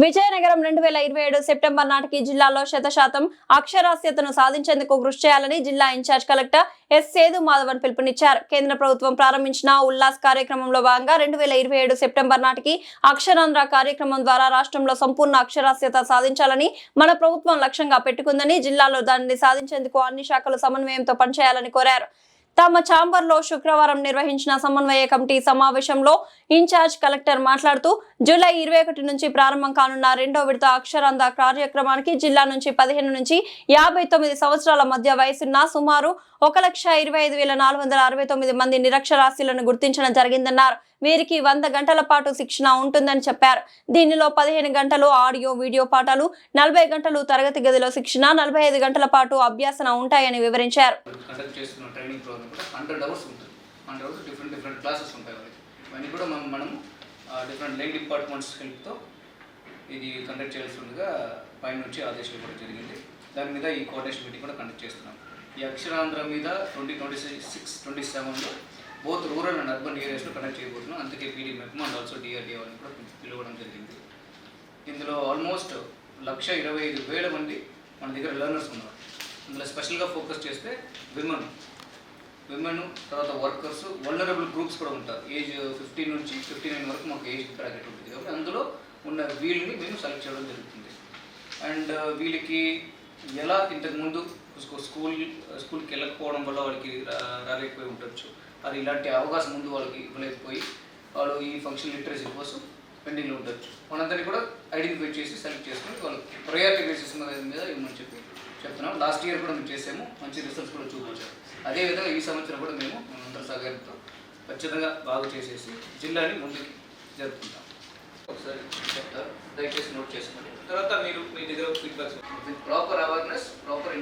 Vizianagaram 2027 September నాటికి జిల్లాలో 100% అక్షరాస్యతను సాధించేందుకు కృషి చేయాలని జిల్లా ఇన్ఛార్జ్ కలెక్టర్ ఎస్ సేదు మాధవన్ పిలుపునిచ్చారు. కేంద్ర ప్రభుత్వం ప్రారంభించిన ఉల్లాస్ కార్యక్రమంలో భాగంగా 2027 సెప్టెంబర్ నాటికి అక్షరాంధ్ర కార్యక్రమం ద్వారా రాష్ట్రంలో సంపూర్ణ అక్షరాస్యత సాధించాలని మన ప్రభుత్వం లక్ష్యంగా పెట్టుకుందని, జిల్లాలో దానిని సాధించేందుకు అన్ని శాఖలు సమన్వయంతో పనిచేయాలని కోరారు. తమ ఛాంబర్లో శుక్రవారం నిర్వహించిన సమన్వయ కమిటీ సమావేశంలో ఇన్ఛార్జ్ కలెక్టర్ మాట్లాడుతూ జూలై 21 నుంచి ప్రారంభం కానున్న రెండో విడత అక్షరాంధ్ర కార్యక్రమానికి జిల్లా నుంచి 15 నుంచి 59 సంవత్సరాల మధ్య వయసున్న సుమారు 1,25,469 మంది నిరక్షరాస్యులను గుర్తించడం జరిగిందన్నారు. వీరికి 100 గంటల పాటు శిక్షణ ఉంటుందని చెప్పారు. దీనిలో 15 గంటలు ఆడియో వీడియో పాఠాలు, 40 గంటలు తరగతి గదిలో శిక్షణ, 45 గంటల పాటు అభ్యాసన ఉంటాయని వివరించారు. డిఫరెంట్ క్లాసెస్ ఉంటాయి. ఇవన్నీ కూడా మనం డిఫరెంట్ లైన్ డిపార్ట్మెంట్స్ హెల్ప్తో ఇది కండక్ట్ చేయాల్సిందిగా పైన నుంచి ఆదేశాలు కూడా జరిగింది. దాని మీద ఈ కోఆర్డినేషన్ మీటింగ్ కూడా కండక్ట్ చేస్తున్నాం. ఈ అక్షరాంధ్ర మీద 2026-27లో బోత్ రూరల్ అండ్ అర్బన్ ఏరియాస్లో కండక్ట్ చేయబోతున్నాం. అందుకే PD MEPMA and also DRDO అని కూడా పిలవడం జరిగింది. ఇందులో ఆల్మోస్ట్ 1,25,000 మంది మన దగ్గర లెర్నర్స్ ఉన్నారు. ఇందులో స్పెషల్గా ఫోకస్ చేస్తే విమెన్ తర్వాత వర్కర్స్, వల్నరబుల్ గ్రూప్స్ కూడా ఉంటారు. ఏజ్ 15 నుంచి 59 వరకు మాకు ఏజ్ బ్రాకెట్ ఉంటుంది కాబట్టి అందులో ఉన్న వీళ్ళని మేము సెలెక్ట్ చేయడం జరుగుతుంది. అండ్ వీళ్ళకి ఎలా ఇంతకుముందు స్కూల్కి వెళ్ళకపోవడం వల్ల వాళ్ళకి రాలేకపోయి ఉండొచ్చు, అది ఇలాంటి అవకాశం ముందు వాళ్ళకి ఇవ్వలేకపోయి వాళ్ళు ఈ ఫంక్షన్ లిటరసీ కోసం పెండింగ్లో ఉండొచ్చు. మనందరినీ కూడా ఐడెంటిఫై చేసి సెలెక్ట్ చేసుకుని వాళ్ళకి ప్రయారిటీ బేసిస్ మీద ఇవ్వమని చెప్తున్నాం. లాస్ట్ ఇయర్ కూడా మేము చేసాము, మంచి రిజల్ట్స్ కూడా చూపించాము. అదేవిధంగా ఈ సంవత్సరం కూడా మేము అందరి సహకారంతో ఖచ్చితంగా బాగు చేసేసి జిల్లాని ముందుకు జరుపుకుంటాం. ఒకసారి చెప్తారు, దయచేసి నోట్ చేసుకోండి. తర్వాత మీరు మీ దగ్గర ఫీడ్బ్యాక్స్ ప్రాపర్ అవేర్నెస్, ప్రాపర్